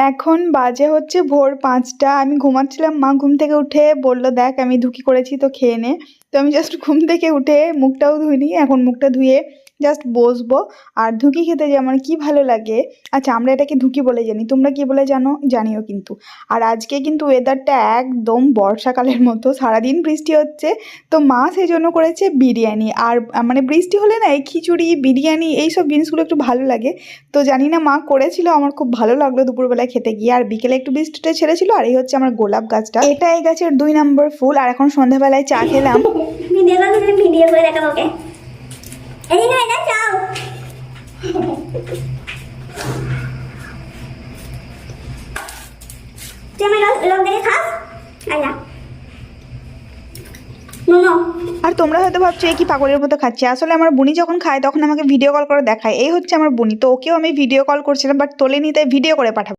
এখন বাজে হচ্ছে ভোর 5টা। আমি ঘুমাচ্ছিলাম, মা ঘুম থেকে উঠে বলল দেখ আমি ধুকি করেছি তো খেয়ে নে। তো আমি জাস্ট ঘুম থেকে উঠে মুখটাও ধুইনি, এখন মুখটা ধুয়ে জাস্ট বসবো। আর ধুকি খেতে যে আমার কি ভালো লাগে। আচ্ছা, আমরা এটাকে ধুকি বলে জানি, তোমরা কি বলে জানো জানিও কিন্তু। আর আজকে কিন্তু ওয়েদারটা একদম বর্ষাকালের মতো, সারাদিন বৃষ্টি হচ্ছে। তো মা সেই জন্য করেছে বিরিয়ানি। আর মানে বৃষ্টি হলে না এই খিচুড়ি বিরিয়ানি এইসব জিনিসগুলো একটু ভালো লাগে। তো জানি না মা করেছিল, আমার খুব ভালো লাগলো দুপুরবেলায় খেতে গিয়ে। আর বিকেলে একটু বৃষ্টিটা ছেড়েছিল। আর এই হচ্ছে আমার গোলাপ গাছটা, এটা এই গাছের 2 নম্বর ফুল। আর এখন সন্ধ্যাবেলায় চা খেলাম। ভিডিও করে দেখাবো ওকে। এই না এটা চাও। তুই আমার লোক দেখে খাস? আয়া আর তোমরা হয়তো ভাবছো এই কি পাগলের মতো খাচ্ছে, আসলে আমার বুনি যখন খায় তখন আমাকে ভিডিও কল করে দেখায়। এই হচ্ছে আমার বুনি, তো ওকেও আমি ভিডিও কল করছিলাম বাট তোলেনি, তাই ভিডিও করে পাঠাবো।